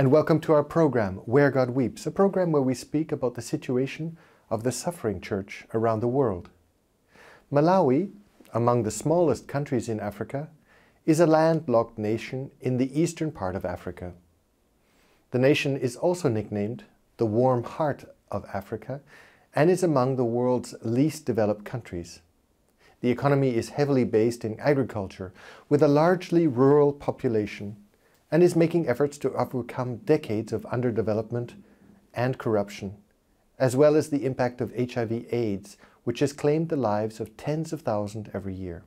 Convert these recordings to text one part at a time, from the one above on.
and welcome to our program, Where God Weeps, a program where we speak about the situation of the suffering church around the world. Malawi, among the smallest countries in Africa, is a landlocked nation in the eastern part of Africa. The nation is also nicknamed the Warm Heart of Africa and is among the world's least developed countries. The economy is heavily based in agriculture, with a largely rural population, and is making efforts to overcome decades of underdevelopment and corruption, as well as the impact of HIV-Aids, which has claimed the lives of tens of thousands every year.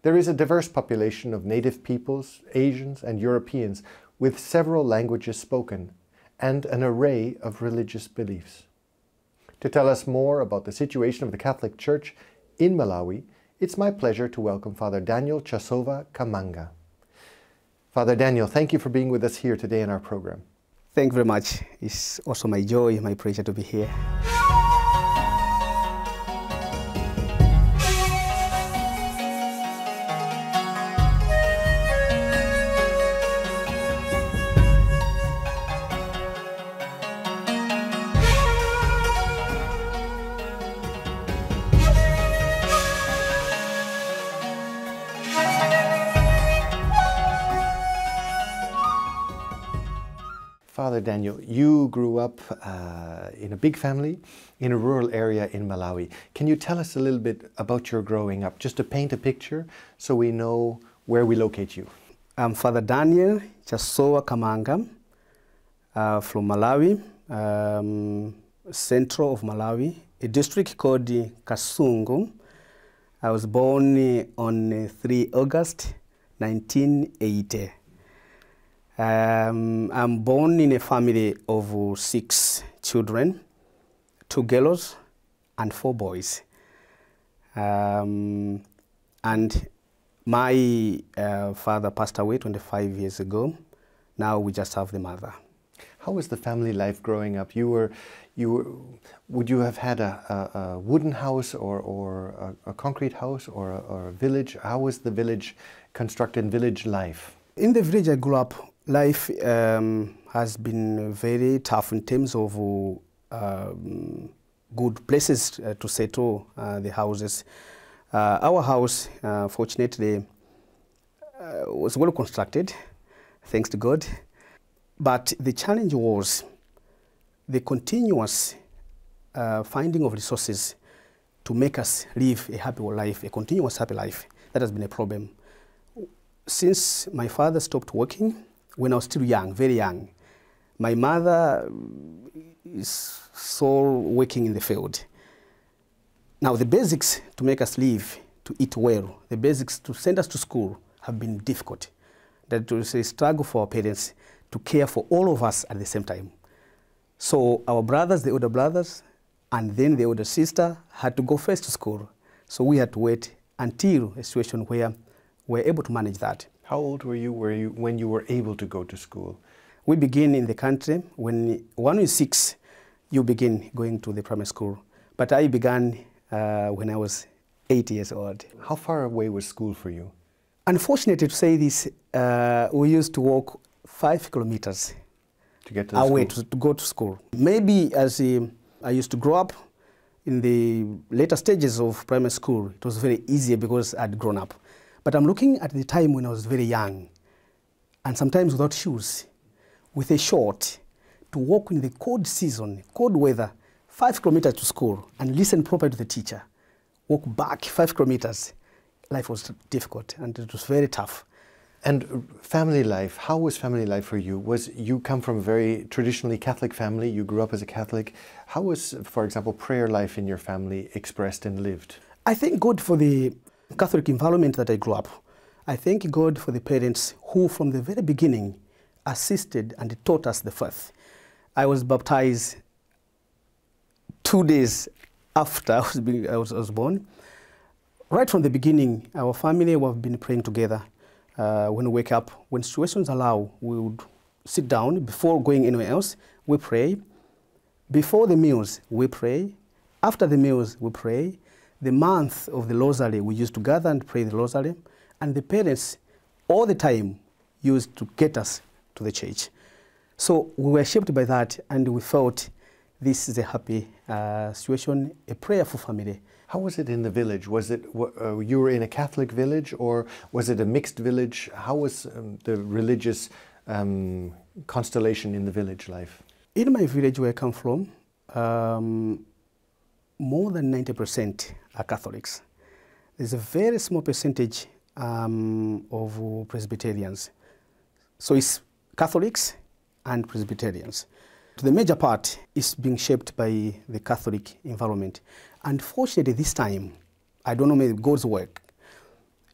There is a diverse population of native peoples, Asians and Europeans, with several languages spoken, and an array of religious beliefs. To tell us more about the situation of the Catholic Church in Malawi, it's my pleasure to welcome Fr Daniel Chasowa Kamanga. Fr Daniel, thank you for being with us here today in our program. Thank you very much. It's also my joy, my pleasure to be here. Fr Daniel, you grew up in a big family in a rural area in Malawi. Can you tell us a little bit about your growing up, just to paint a picture so we know where we locate you? I'm Fr Daniel Chasowa Kamanga from Malawi, central of Malawi, a district called Kasungu. I was born on 3 August 1980. I'm born in a family of 6 children, 2 girls and 4 boys. And my father passed away 25 years ago. Now we just have the mother. How was the family life growing up? Would you have had a wooden house or a concrete house or a village? How was the village constructed, village life? In the village I grew up, life has been very tough in terms of good places to settle the houses. Our house, fortunately, was well constructed, thanks to God. But the challenge was the continuous finding of resources to make us live a happy life, a continuous happy life. That has been a problem. Since my father stopped working, when I was still young, very young, my mother is sole working in the field. Now the basics to make us live, to eat well, the basics to send us to school have been difficult. That was a struggle for our parents to care for all of us at the same time. So our brothers, the older brothers, and then the older sister had to go first to school. So we had to wait until a situation where we were able to manage that. How old were you when you were able to go to school? We begin in the country. When one is 6, you begin going to the primary school. But I began when I was 8 years old. How far away was school for you? Unfortunately to say this, we used to walk 5 kilometers to get to away to go to school. Maybe as I used to grow up in the later stages of primary school, it was very easy because I'd grown up. But I'm looking at the time when I was very young, and sometimes without shoes, with a short, to walk in the cold season, cold weather, 5 kilometers to school, and listen properly to the teacher, walk back 5 kilometers. Life was difficult, and it was very tough. And family life, how was family life for you? You come from a very traditionally Catholic family, you grew up as a Catholic. How was, for example, prayer life in your family expressed and lived? I thank God for the Catholic environment that I grew up. I thank God for the parents who from the very beginning assisted and taught us the faith. I was baptized 2 days after I was born. Right from the beginning, our family have been praying together. When we wake up, when situations allow, we would sit down before going anywhere else. We pray. Before the meals, we pray. After the meals, we pray. The month of the Rosary, we used to gather and pray the Rosary. And the parents, all the time, used to get us to the church. So we were shaped by that, and we felt this is a happy situation, a prayerful family. How was it in the village? Was it, you were in a Catholic village, or was it a mixed village? How was the religious constellation in the village life? In my village where I come from, more than 90% are Catholics. There's a very small percentage of Presbyterians. So it's Catholics and Presbyterians. The major part is being shaped by the Catholic environment. Unfortunately, this time, I don't know, maybe God's work,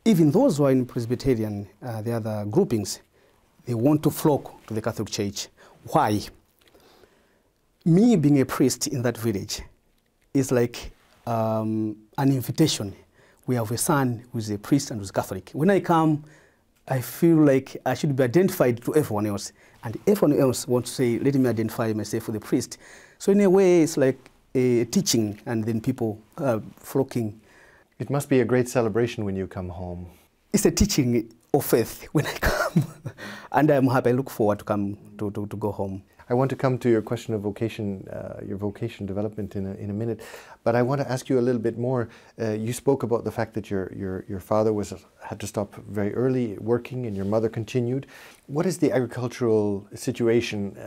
even those who are in Presbyterian, the other groupings, they want to flock to the Catholic Church. Why? Me being a priest in that village is like an invitation. We have a son who is a priest and who is Catholic. When I come, I feel like I should be identified to everyone else. And everyone else wants to say, let me identify myself with the priest. So in a way, it's like a teaching, and then people flocking. It must be a great celebration when you come home. It's a teaching of faith when I come. And I'm happy, I look forward to come to go home. I want to come to your question of vocation, your vocation development in a minute, but I want to ask you a little bit more. You spoke about the fact that your father had to stop very early working, and your mother continued. What is the agricultural situation?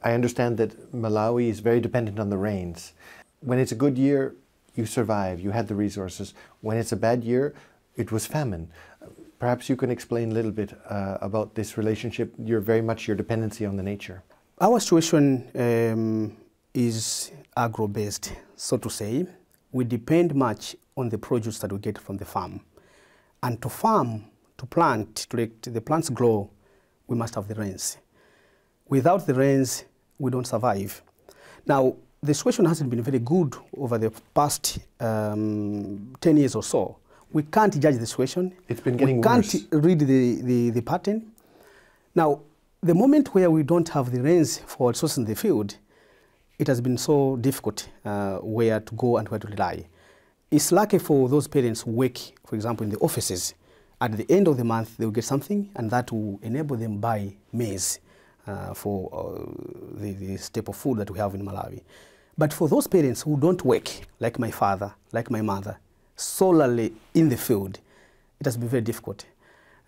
I understand that Malawi is very dependent on the rains. When it's a good year, you survive, you had the resources. When it's a bad year, it was famine. Perhaps you can explain a little bit about this relationship, very much your dependency on the nature. Our situation is agro-based, so to say. We depend much on the produce that we get from the farm. And to farm, to plant, to let the plants grow, we must have the rains. Without the rains, we don't survive. Now, the situation hasn't been very good over the past 10 years or so. We can't judge the situation. It's been getting worse. We can't read the pattern. Now, the moment where we don't have the rains for resources in the field, it has been so difficult where to go and where to rely. It's lucky for those parents who work, for example, in the offices. At the end of the month, they will get something, and that will enable them buy maize for the staple food that we have in Malawi. But for those parents who don't work, like my father, like my mother, solely in the field, it has been very difficult.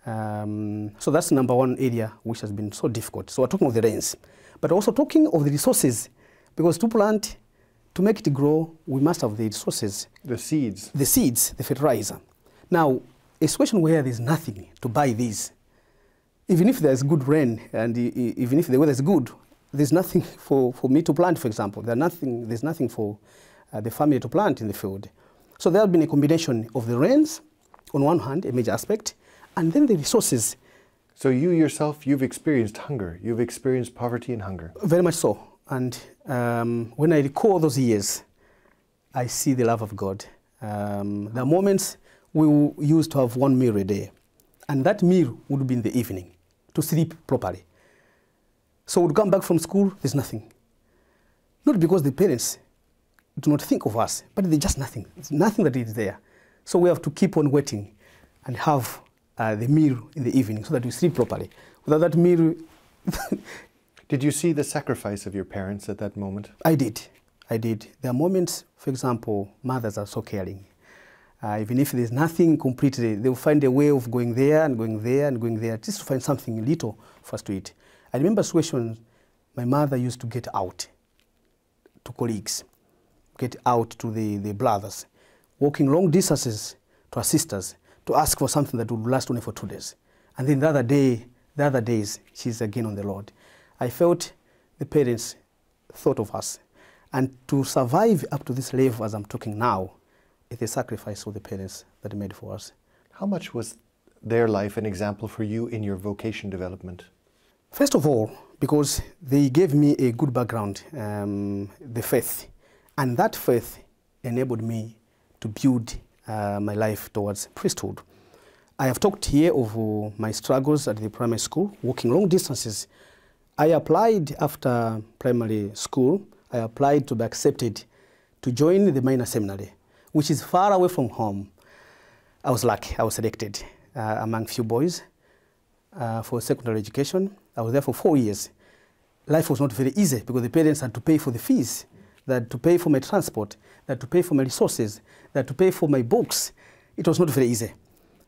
So that's the number one area which has been so difficult. So we're talking of the rains, but also talking of the resources, because to plant, to make it grow, we must have the resources. The seeds. The seeds, the fertilizer. Now, a situation where there's nothing to buy these, even if there's good rain and even if the weather is good, there's nothing for me to plant, for example. There's nothing for the family to plant in the field. So there has been a combination of the rains, on one hand, a major aspect, and then the resources. So you yourself, you've experienced hunger. You've experienced poverty and hunger. Very much so. And when I recall those years, I see the love of God. There are moments we used to have one meal a day. And that meal would be in the evening, to sleep properly. So we'd come back from school, there's nothing. Not because the parents do not think of us, but there's just nothing. It's nothing that is there. So we have to keep on waiting and have the meal in the evening so that we sleep properly. Without that meal... Did you see the sacrifice of your parents at that moment? I did. There are moments, for example, mothers are so caring. Even if there's nothing completely, they'll find a way of going there and going there and going there, just to find something little for us to eat. I remember situations my mother used to get out to colleagues, get out to the brothers, walking long distances to her sisters to ask for something that would last only for 2 days. And then the other days, she's again on the Lord. I felt the parents thought of us. And to survive up to this level as I'm talking now, it's a sacrifice of the parents that they made for us. How much was their life an example for you in your vocation development? First of all, because they gave me a good background, the faith. And that faith enabled me to build my life towards priesthood. I have talked here of my struggles at the primary school, walking long distances. I applied after primary school, I applied to be accepted to join the minor seminary, which is far away from home. I was lucky, I was selected among few boys for secondary education. I was there for 4 years. life was not very easy because the parents had to pay for the fees, they had to pay for my transport, they had to pay for my resources, they had to pay for my books. It was not very easy.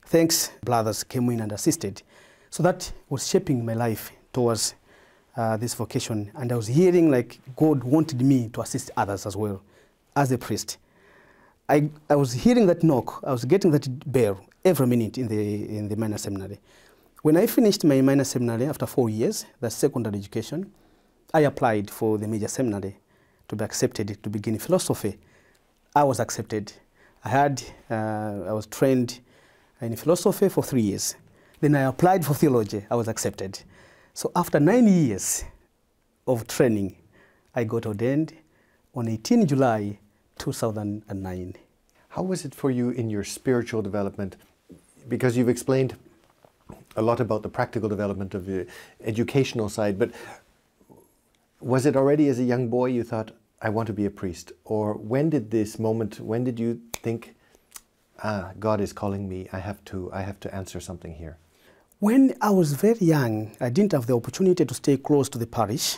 Thanks, brothers came in and assisted. So that was shaping my life towards this vocation. And I was hearing like God wanted me to assist others as well, as a priest. I was hearing that knock, I was getting that bell every minute in the minor seminary. When I finished my minor seminary after 4 years, the secondary education, I applied for the major seminary to be accepted to begin philosophy. I was accepted. I was trained in philosophy for 3 years. Then I applied for theology. I was accepted. So after 9 years of training, I got ordained on 18 July 2009. How was it for you in your spiritual development? Because you've explained a lot about the practical development of the educational side, but was it already as a young boy you thought, I want to be a priest? Or when did you think, God is calling me, I have to answer something here? When I was very young, I didn't have the opportunity to stay close to the parish.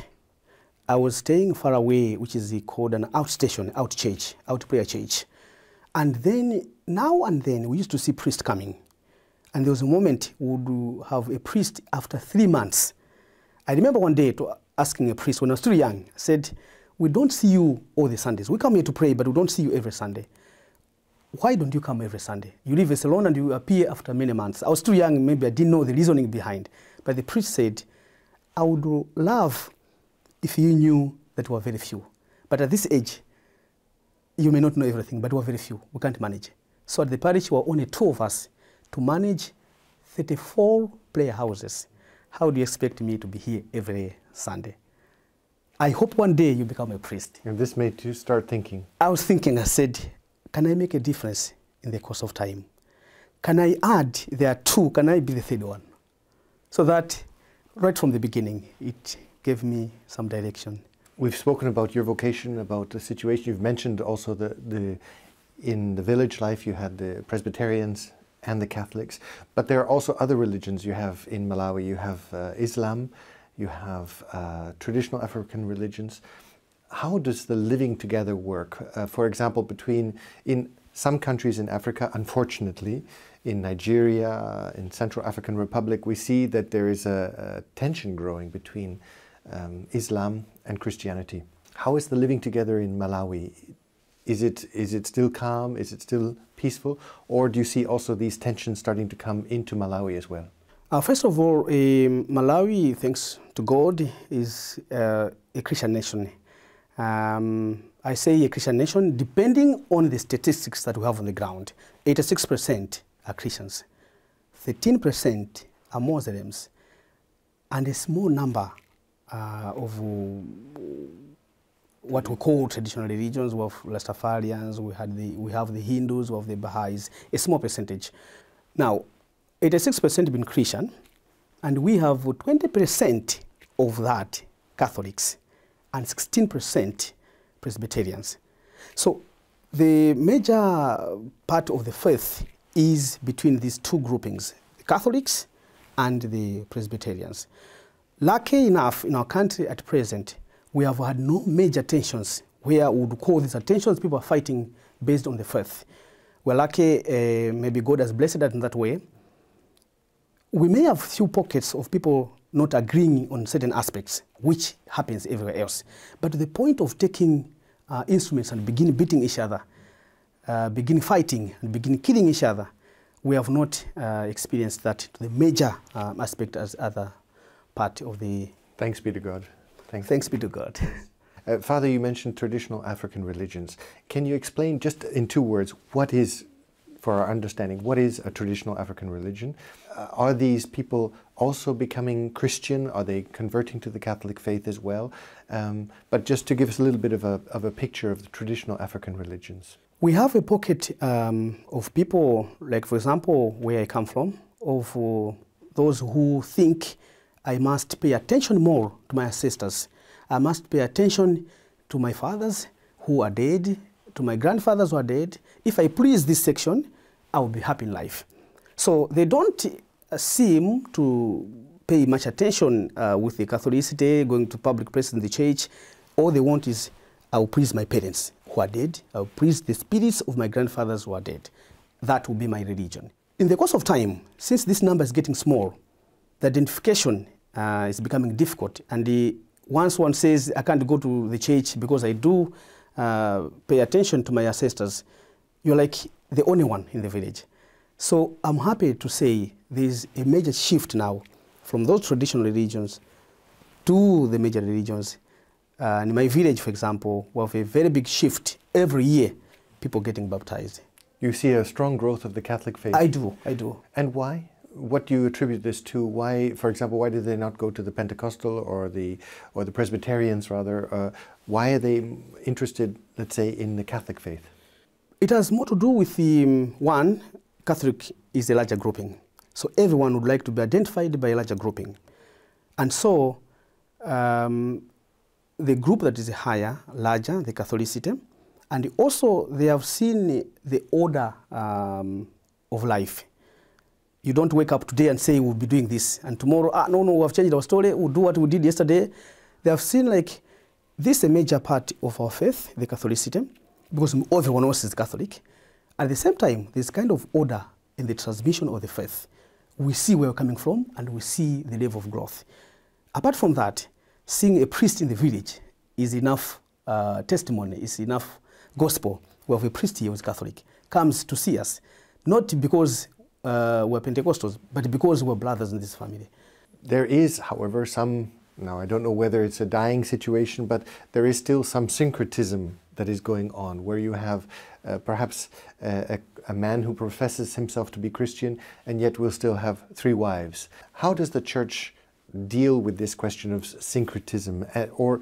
I was staying far away, which is called an outstation, out church, out prayer church. And then, now and then, we used to see priests coming. And there was a moment we would have a priest after 3 months. I remember one day asking a priest when I was still young, I said, we don't see you all the Sundays. We come here to pray, but we don't see you every Sunday. Why don't you come every Sunday? You leave us alone and you appear after many months. I was too young, maybe I didn't know the reasoning behind. But the priest said, I would love if you knew that we are very few. But at this age, you may not know everything, but we are very few. We can't manage. So at the parish, we were only 2 of us to manage 34 prayer houses. How do you expect me to be here every Sunday? I hope one day you become a priest. And this made you start thinking? I was thinking, I said, can I make a difference in the course of time? Can I add, there are 2, can I be the 3rd one? So that right from the beginning, it gave me some direction. We've spoken about your vocation, about the situation. You've mentioned also in the village life you had the Presbyterians and the Catholics, but there are also other religions you have in Malawi. You have Islam, you have traditional African religions. How does the living together work? For example, in some countries in Africa, unfortunately, in Nigeria, in Central African Republic, we see that there is a tension growing between Islam and Christianity. How is the living together in Malawi? Is it still calm? Is it still peaceful? Or do you see also these tensions starting to come into Malawi as well? First of all, Malawi, thanks to God, is a Christian nation. I say a Christian nation depending on the statistics that we have on the ground. 86% are Christians, 13% are Muslims, and a small number of what we call traditional religions. We have Rastafarians, we have the Hindus, we have the Baha'is, a small percentage. Now, 86% being Christian, and we have 20% of that Catholics, and 16% Presbyterians. So the major part of the faith is between these 2 groupings, the Catholics and the Presbyterians. Lucky enough, in our country at present, we have had no major tensions where we would call these tensions people are fighting based on the faith. We're lucky, maybe God has blessed us in that way. We may have few pockets of people not agreeing on certain aspects, which happens everywhere else. But the point of taking instruments and begin beating each other, begin fighting and begin killing each other, we have not experienced that to the major aspect as other part of the... Thanks be to God. Thanks be to God. Father, you mentioned traditional African religions. Can you explain just in 2 words, what is, for our understanding, what is a traditional African religion? Are these people also becoming Christian? Are they converting to the Catholic faith as well? But just to give us a little bit of a picture of the traditional African religions. We have a pocket of people, like for example, where I come from, of those who think I must pay attention more to my ancestors. I must pay attention to my fathers who are dead, to my grandfathers who are dead. If I please this section, I will be happy in life. So they don't seem to pay much attention with the Catholicity, going to public places in the church. All they want is, I'll please my parents who are dead. I'll please the spirits of my grandfathers who are dead. That will be my religion. In the course of time, since this number is getting small, the identification is becoming difficult. And once one says, I can't go to the church because I do pay attention to my ancestors, you're like the only one in the village. So I'm happy to say there's a major shift now from those traditional religions to the major religions. In my village, for example, we have a very big shift every year, people getting baptized. You see a strong growth of the Catholic faith? I do. And why? What do you attribute this to? Why, for example, why did they not go to the Pentecostal or the Presbyterians rather? Why are they interested, let's say, in the Catholic faith? It has more to do with the, one, Catholic is a larger grouping. So everyone would like to be identified by a larger grouping. And so the group that is higher, larger, the Catholicity, and also they have seen the order of life. You don't wake up today and say, we'll be doing this, and tomorrow, no, we have changed our story, we'll do what we did yesterday. They have seen like, this is a major part of our faith, the Catholicity, because everyone else is Catholic. At the same time, there's kind of order in the transmission of the faith. We see where we're coming from, and we see the level of growth. Apart from that, seeing a priest in the village is enough testimony, is enough gospel. We have a priest here who's Catholic, comes to see us, not because we're Pentecostals, but because we're brothers in this family. There is, however, some, now I don't know whether it's a dying situation, but there is still some syncretism that is going on, where you have perhaps a man who professes himself to be Christian and yet will still have 3 wives. How does the Church deal with this question of syncretism, or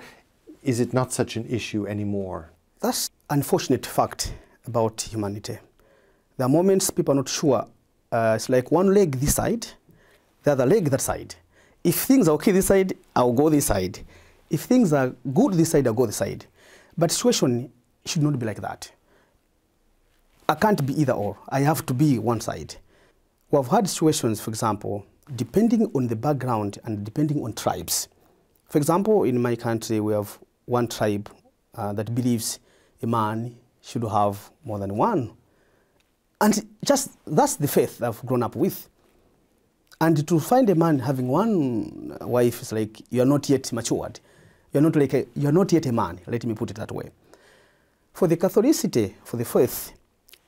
is it not such an issue anymore? That's an unfortunate fact about humanity. There are moments people are not sure. It's like one leg this side, the other leg that side. If things are okay this side, I'll go this side. If things are good this side, I'll go this side. But situation should not be like that. I can't be either or. I have to be one side. We have had situations, for example, depending on the background and depending on tribes. For example, in my country, we have one tribe that believes a man should have more than one. And just that's the faith I've grown up with. And to find a man having one wife is like, you're not yet matured. You're not yet a man, let me put it that way. For the Catholicity, for the faith,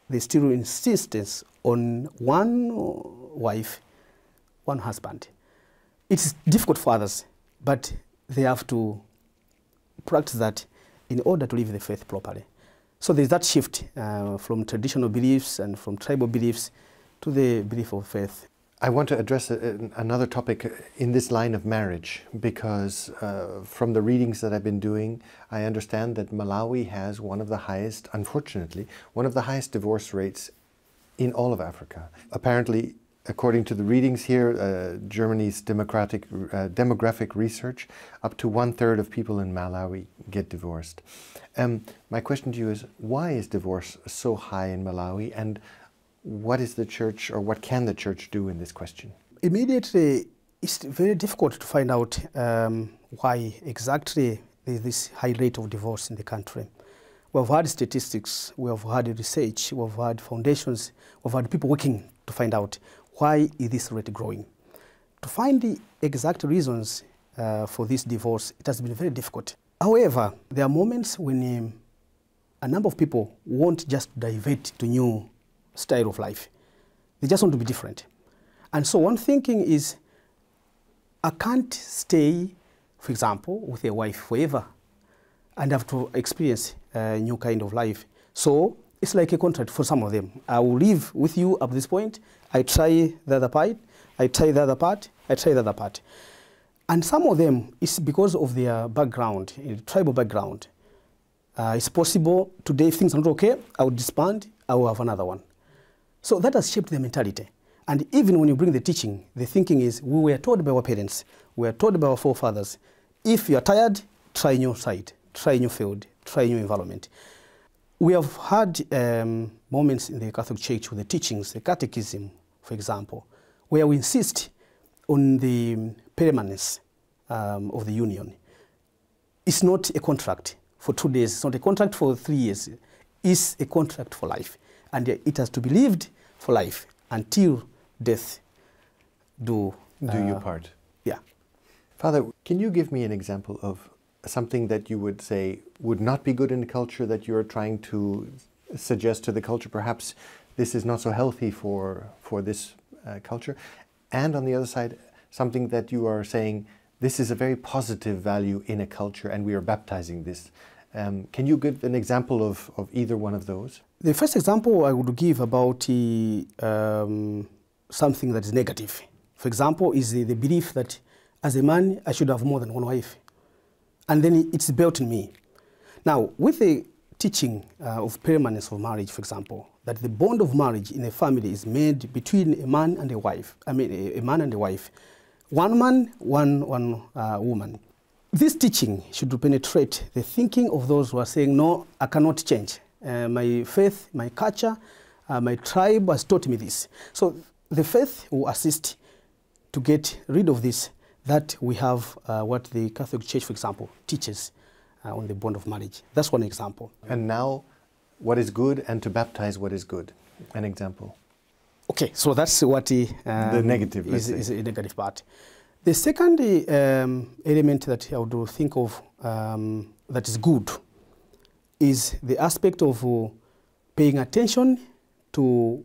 there's still insistence on one wife, one husband. It's difficult for others, but they have to practice that in order to live the faith properly. So there's that shift from traditional beliefs and from tribal beliefs to the belief of faith. I want to address another topic in this line of marriage, because from the readings that I've been doing, I understand that Malawi has one of the highest, unfortunately, one of the highest divorce rates in all of Africa. Apparently, according to the readings here, Germany's demographic research, up to 1/3 of people in Malawi get divorced. My question to you is, why is divorce so high in Malawi, and what is the Church, or what can the Church do in this question? Immediately, it's very difficult to find out why exactly there's this high rate of divorce in the country. We've had statistics, we have had research, we've had foundations, we've had people working to find out why is this rate growing. To find the exact reasons for this divorce, it has been very difficult. However, there are moments when a number of people won't just divert to new style of life. They just want to be different. And so one thinking is, I can't stay, for example, with a wife forever and have to experience a new kind of life. So it's like a contract for some of them. I will live with you up to this point. I try the other part. I try the other part. I try the other part. And some of them, it's because of their background, tribal background. It's possible today, if things are not okay, I will disband, I will have another one. So that has shaped their mentality. And even when you bring the teaching, the thinking is, we were told by our parents, we were told by our forefathers, if you are tired, try a new site, try a new field, try a new environment. We have had moments in the Catholic Church with the teachings, the catechism, for example, where we insist on the permanence of the union. It's not a contract for 2 days. It's not a contract for 3 years. It's a contract for life. And it has to be lived for life until death do you part. Yeah. Father, can you give me an example of something that you would say would not be good in the culture that you're trying to suggest to the culture? Perhaps this is not so healthy for this culture. And on the other side, something that you are saying, this is a very positive value in a culture and we are baptizing this. Can you give an example of either one of those? The first example I would give about something that is negative, for example, is the belief that as a man, I should have more than one wife. And then it's built in me. Now, with the teaching of permanence of marriage, for example, that the bond of marriage in a family is made between a man and a wife. I mean, a man and a wife. One man, one woman. This teaching should penetrate the thinking of those who are saying, no, I cannot change. My faith, my culture, my tribe has taught me this. So the faith will assist to get rid of this, that we have what the Catholic Church, for example, teaches on the bond of marriage. That's one example. And now, what is good and to baptize what is good? An example. Okay, so that's what the negative is a negative part. The second element that I would think of that is good is the aspect of paying attention to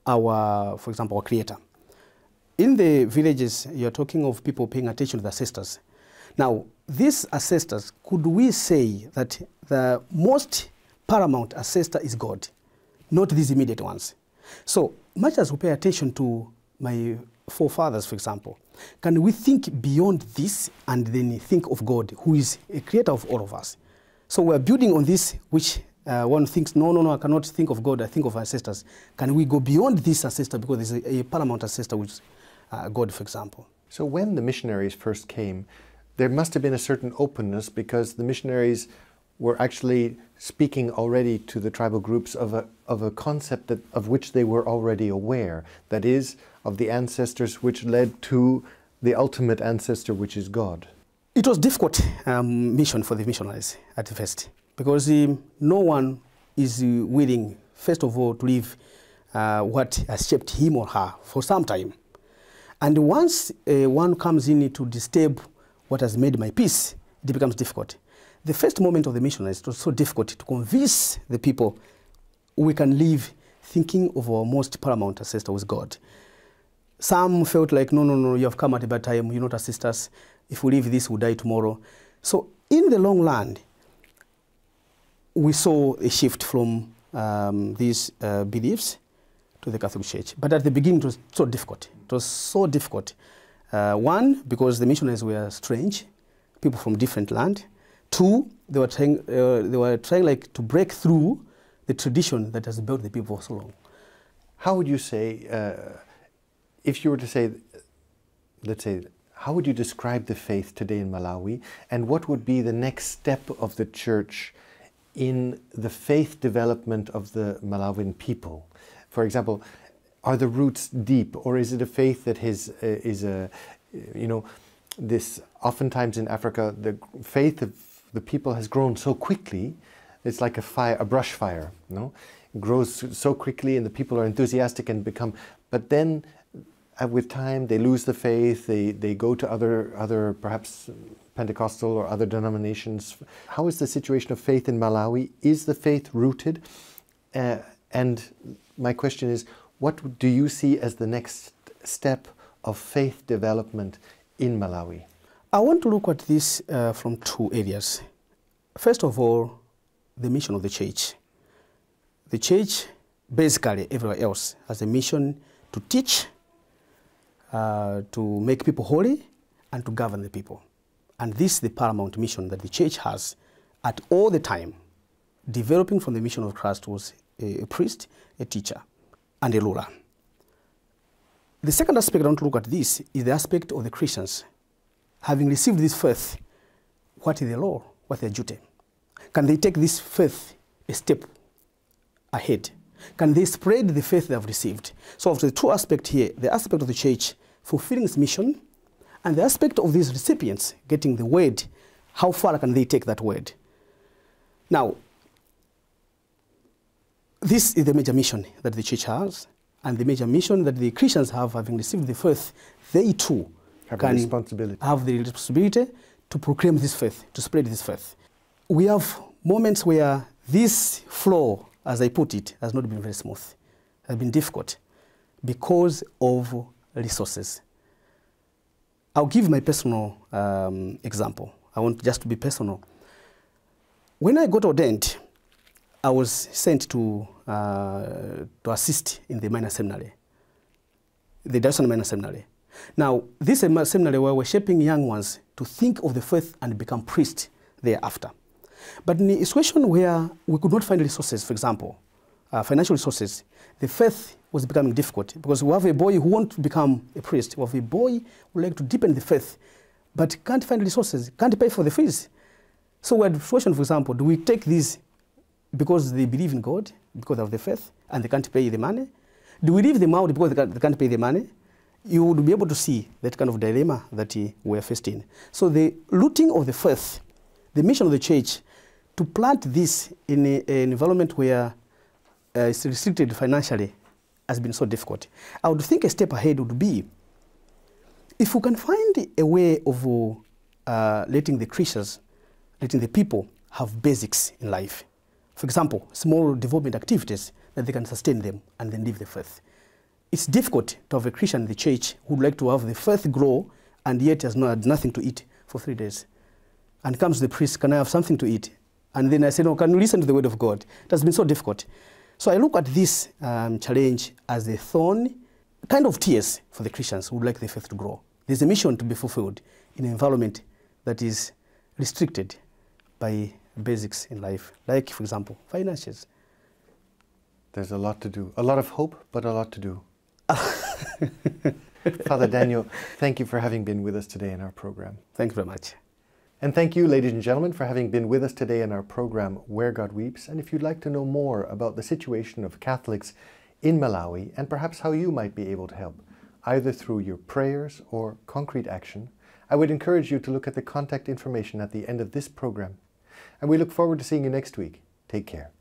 our, for example, our Creator. In the villages, you're talking of people paying attention to the ancestors. Now, these ancestors, could we say that the most paramount ancestor is God, not these immediate ones? So, much as we pay attention to my forefathers, for example, can we think beyond this and then think of God, who is a creator of all of us? So we're building on this, which one thinks, no, I cannot think of God, I think of ancestors. Can we go beyond this ancestor, because there's a paramount ancestor, which is God, for example? So when the missionaries first came, there must have been a certain openness, because the missionaries were actually speaking already to the tribal groups of a concept of which they were already aware, that is, of the ancestors which led to the ultimate ancestor, which is God. It was a difficult mission for the missionaries at first, because no one is willing, first of all, to leave what has shaped him or her for some time. And once one comes in to disturb what has made my peace, it becomes difficult. The first moment of the missionaries, it was so difficult to convince the people we can live thinking of our most paramount ancestor was God. Some felt like, no, you have come at a bad time, you're not ancestors. If we leave this, we'll die tomorrow. So in the long run, we saw a shift from these beliefs to the Catholic Church. But at the beginning, it was so difficult. It was so difficult. One, because the missionaries were strange, people from different land. Two, they were trying like to break through the tradition that has built the people for so long. How would you say, if you were to say, let's say, how would you describe the faith today in Malawi, and what would be the next step of the Church in the faith development of the Malawian people? For example, are the roots deep, or is it a faith that this oftentimes in Africa, the faith of the people has grown so quickly, it's like a brush fire, no? It grows so quickly and the people are enthusiastic and become, but then with time they lose the faith, they go to other perhaps Pentecostal or other denominations. How is the situation of faith in Malawi? Is the faith rooted? And my question is, what do you see as the next step of faith development in Malawi? I want to look at this from two areas. First of all, the mission of the Church. The Church, basically everywhere else, has a mission to teach, to make people holy, and to govern the people. And this is the paramount mission that the Church has at all the time. Developing from the mission of Christ was a priest, a teacher, and a ruler. The second aspect I want to look at this is the aspect of the Christians. Having received this faith, what is the law? What is their duty? Can they take this faith a step ahead? Can they spread the faith they have received? So of the two aspects here, the aspect of the Church fulfilling its mission And the aspect of these recipients getting the word, how far can they take that word? Now, this is the major mission that the church has, and the major mission that the Christians have, having received the faith, they too have can have the responsibility to proclaim this faith, to spread this faith. We have moments where this flow, as I put it, has not been very smooth, has been difficult because of resources. I'll give my personal example. I want just to be personal. When I got ordained, I was sent to assist in the minor seminary, the Dawson Minor Seminary. Now, this seminary where we're shaping young ones to think of the faith and become priests thereafter. But in a situation where we could not find resources, for example, financial resources, the faith was becoming difficult because we have a boy who wants to become a priest. We have a boy who would like to deepen the faith, but can't find resources, can't pay for the fees. So we had a situation, for example, do we take these because they believe in God, because of the faith, and they can't pay the money? Do we leave them out because they can't pay the money? You would be able to see that kind of dilemma that we're faced in. So the looting of the faith, the mission of the church, to plant this in an environment where it's restricted financially has been so difficult. I would think a step ahead would be if we can find a way of letting the Christians, letting the people have basics in life. For example, small development activities that they can sustain them and then leave the faith. It's difficult to have a Christian in the church who would like to have the faith grow and yet has had nothing to eat for 3 days. And comes the priest, can I have something to eat? And then I say, no, can you listen to the word of God? It has been so difficult. So I look at this challenge as a thorn, kind of tears for the Christians who would like the faith to grow. There's a mission to be fulfilled in an environment that is restricted by basics in life, like, for example, finances. There's a lot to do. A lot of hope, but a lot to do. Father Daniel, thank you for having been with us today in our program. Thank you very much. And thank you, ladies and gentlemen, for having been with us today in our program, Where God Weeps. And if you'd like to know more about the situation of Catholics in Malawi and perhaps how you might be able to help, either through your prayers or concrete action, I would encourage you to look at the contact information at the end of this program. And we look forward to seeing you next week. Take care.